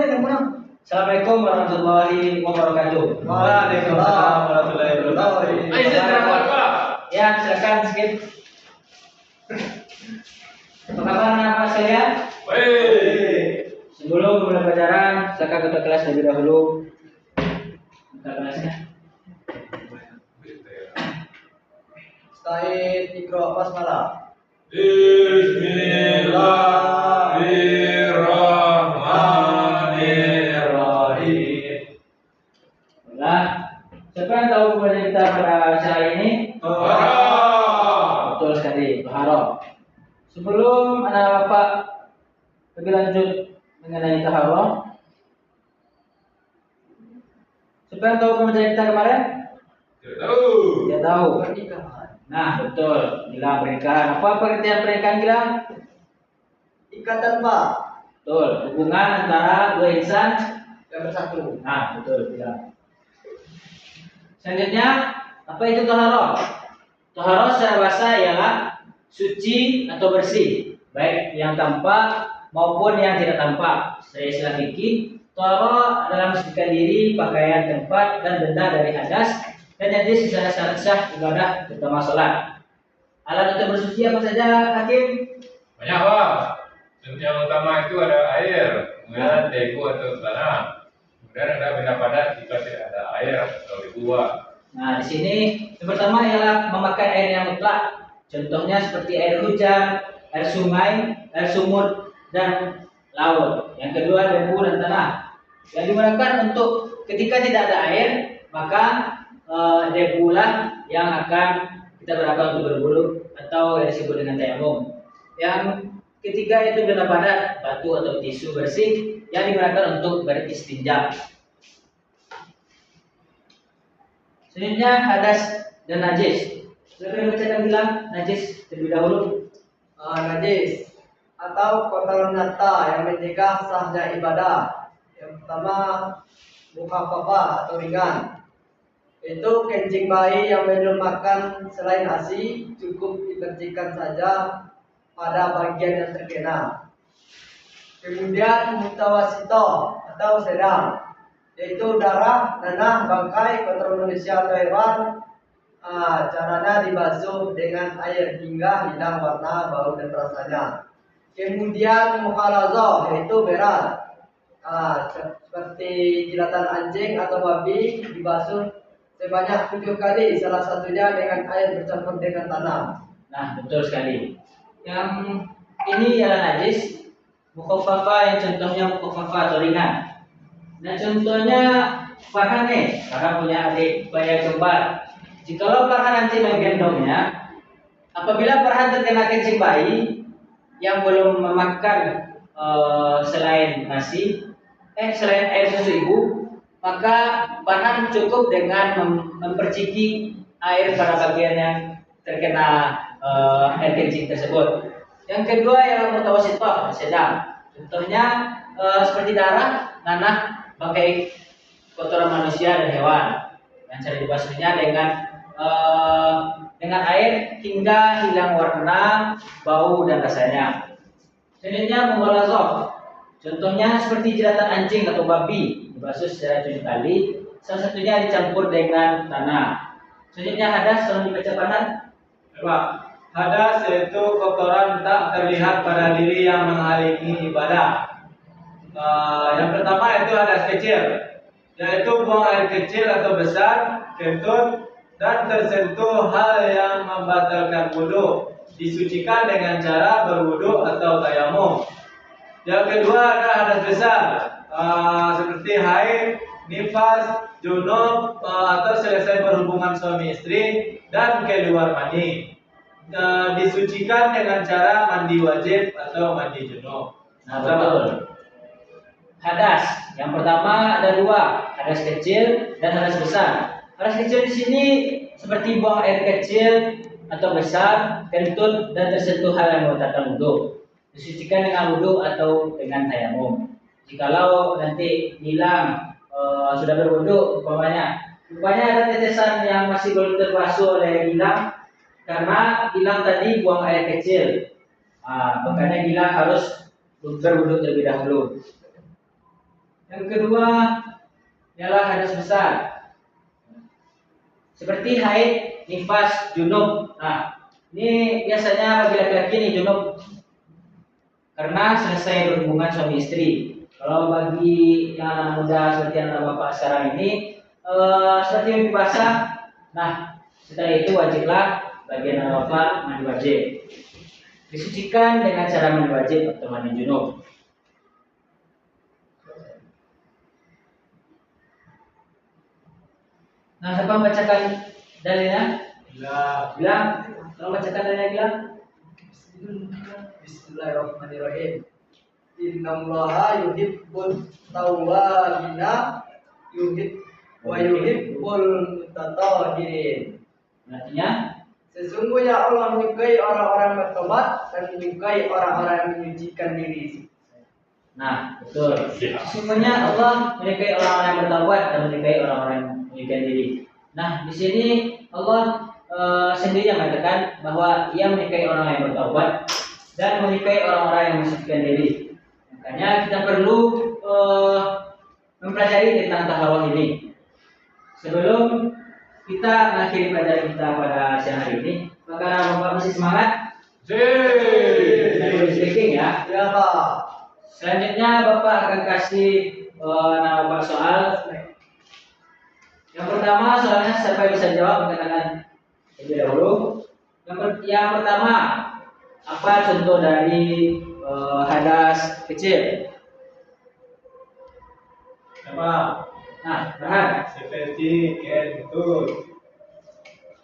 Assalamualaikum warahmatullahi wabarakatuh. Waalaikumsalam warahmatullahi wabarakatuh. Ayo silakan Pak. Ya, silakan sedikit. Apa kabar anak saya? Baik. Sebelum mulai pelajaran, silakan ketua kelas terlebih dahulu. Ketua kelasnya. Said Ikro Basmalah. Bismillahirrahmanirrahim. Nah, siapa yang tahu kepada kita pada acara ini? Betul sekali, taharah. Sebelum anak bapak lebih lanjut mengenai taharah, siapa yang tahu pembelajaran kita kemarin? Tidak tahu. Tidak tahu. Pernikahan. Nah, betul. Bilang pernikahan. Apa pengertian pernikahan bilang? Ikatan Pak Betul. Hubungan antara dua insan. yang bersatu. Nah, betul. Bilang. Selanjutnya, apa itu taharah? Taharah secara bahasa ialah suci atau bersih, baik yang tampak maupun yang tidak tampak. Secara istilah fikih, taharah adalah mensucikan diri, pakaian, tempat, dan benda dari hadas dan najis secara syarat sah ibadah, terutama sholat. Alat untuk bersuci apa saja, Hakim? Banyak Pak. Yang utama itu ada air, kemudian debu atau tanah. Kemudian ada benda padat jika tidak ada air atau debu Pak. Nah, di sini yang pertama ialah memakai air yang mutlak. Contohnya seperti air hujan, air sungai, air sumur, dan laut. Yang kedua debu dan tanah. Yang digunakan untuk ketika tidak ada air, maka debulah yang akan kita gunakan untuk berwudu atau yang disebut dengan tayamum. Yang ketiga itu benda padat, batu atau tisu bersih yang digunakan untuk beristinja. Selanjutnya hadas dan najis. Silakan bacakan bilang najis terlebih dahulu. Najis atau kotoran nyata yang mencegah sahnya ibadah. Yang pertama mukhafafah atau ringan. Itu kencing bayi yang belum makan selain ASI cukup dipercikan saja pada bagian yang terkena. Kemudian mutawasito atau sedang, yaitu darah, nanah, bangkai, kotoran manusia atau hewan. Caranya dibasuh dengan air hingga hilang warna, bau dan rasanya. Kemudian mukhalazah, yaitu berat, seperti jilatan anjing atau babi dibasuh sebanyak 7 kali, salah satunya dengan air bercampur dengan tanah. Nah, betul sekali. Yang ini ialah najis. Mukhafafah yang contohnya mukhafafah atau ringan. Nah, contohnya Farhan nih, Farhan punya adik bayar kembar. Jikalau Farhan nanti menggendongnya, apabila Farhan terkena kencing bayi yang belum memakan selain selain air susu ibu, maka Farhan cukup dengan memperciki air pada bagian yang terkena air kencing tersebut. Yang kedua ialah mutawasithah, sedang. Contohnya seperti darah, nanah, bangkai kotoran manusia dan hewan. Dan cara dibasuhnya dengan air hingga hilang warna, bau dan rasanya. Selanjutnya mughalazah. Contohnya seperti jilatan anjing atau babi dibasuh secara 7 kali, salah satunya dicampur dengan tanah. Selanjutnya hadas, tolong dibaca Farhan. Pak, hadas yaitu kotoran tak terlihat pada diri yang menghalangi ibadah. Yang pertama itu hadas kecil, yaitu buang air kecil atau besar, kentut, dan tersentuh hal yang membatalkan wudu, disucikan dengan cara berwudu atau tayamum. Yang kedua ada hadas besar, seperti haid, nifas, junub, atau selesai berhubungan suami istri dan keluar mani. Disucikan dengan cara mandi wajib atau mandi junub. Nah, betul. Hadas, yang pertama ada dua, hadas kecil dan hadas besar. Hadas kecil di sini seperti buang air kecil atau besar, kentut dan tersentuh hal yang membatalkan wudu. Disucikan dengan wudu atau dengan tayamum. Jikalau nanti hilang sudah berwudu, rupanya ada tetesan yang masih belum terbasuh oleh hilang, karena hilang tadi buang air kecil. Makanya hilang harus berwudu terlebih dahulu. Yang kedua ialah hadas besar. Seperti haid, nifas, junub. Nah, ini biasanya bagi laki-laki nih junub karena selesai berhubungan suami istri. Kalau bagi yang anak muda seperti anak bapak sekarang ini, seperti mimpi basah. Nah, setelah itu wajiblah bagi anak bapak mandi wajib. Disucikan dengan cara mandi wajib atau mandi junub. Nah, siapa membacakan dalilnya? Bilang, tolong bacakan dalilnya bilang. Bismillahirrahmanirrahim. Innallaha yuhibbut tawwabina yuhibbul mutatahhirin. Artinya, Sesungguhnya Allah menyukai orang-orang bertobat dan menyukai orang-orang yang menyucikan diri. nah betul. Sesungguhnya Allah menyukai orang-orang yang bertaubat dan menyukai orang-orang yang menyucikan diri. Nah, di sini Allah sendiri yang mengatakan bahwa Ia menyukai orang yang bertaubat dan menyukai orang-orang yang menyucikan diri. Makanya kita perlu mempelajari tentang tahawa ini. Sebelum kita mengakhiri pelajaran kita pada siang hari ini, maka Bapak masih semangat? Dari speaking ya. Ya Pak. Selanjutnya Bapak akan kasih nama Bapak soal. Yang pertama soalnya siapa yang bisa jawab angkat tangan terlebih dahulu. Yang pertama, apa contoh dari hadas kecil? Apa? Nah, Farhan. Seperti kentut,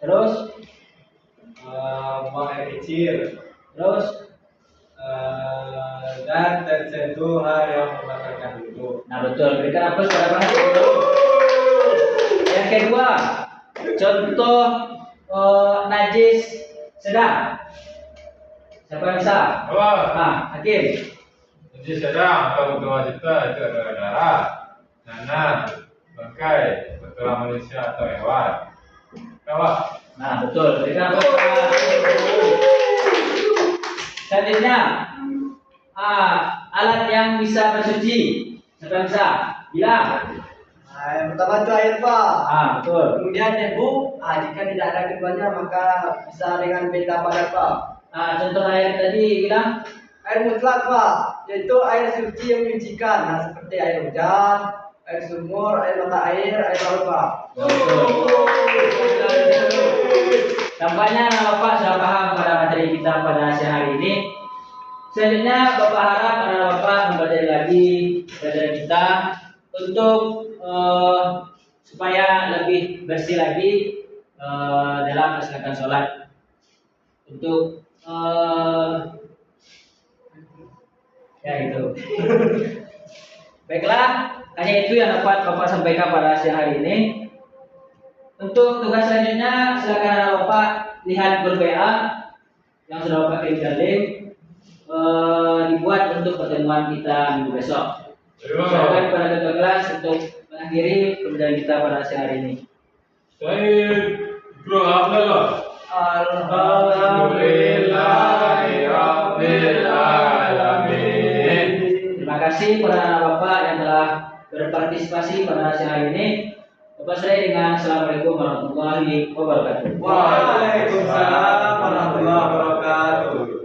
Terus, buang air kecil, terus, dan tersentuh hal yang membatalkan wudhu. nah betul. Berikan aplaus pada Farhan dulu. Yang kedua, contoh najis sedang. Siapa yang bisa? Apa? Nah, Hakim. Jadi sedang atau berwajibnya itu adalah darah, nanah, bangkai, kotoran manusia atau hewan. Apa? Nah, betul. Berikan aplaus pada selanjutnya, alat yang bisa bersuci. Siapa yang bisa? Bilang. Nah, yang pertama itu air Pak. Betul. Kemudian debu. Jika tidak ada keduanya maka bisa dengan benda padat Pak. Contoh air tadi bilang. Air mutlak Pak, yaitu air suci yang menyucikan. Nah, seperti air hujan, air sumur, air mata air laut Pak. Betul. Tampaknya Bapak sudah paham pada materi kita pada siang hari ini. Selanjutnya Bapak harap anak Bapak mempelajari lagi pelajaran kita untuk supaya lebih bersih lagi dalam melaksanakan sholat. Untuk ya itu. Baiklah, hanya itu yang dapat Bapak sampaikan pada siang hari ini. Untuk tugas selanjutnya, silakan anak Bapak lihat grup WA yang sudah Bapak kirim link dibuat untuk pertemuan kita minggu besok. Silakan kepada ketua kelas untuk mengakhiri pembelajaran kita pada siang hari ini. Baik, bro, alhamdulillah. Alhamdulillahirabbil alamin. Terima kasih kepada anak Bapak yang telah berpartisipasi pada siang hari ini. Bapak saya dengan Assalamualaikum warahmatullahi wabarakatuh. Waalaikumsalam warahmatullahi wabarakatuh.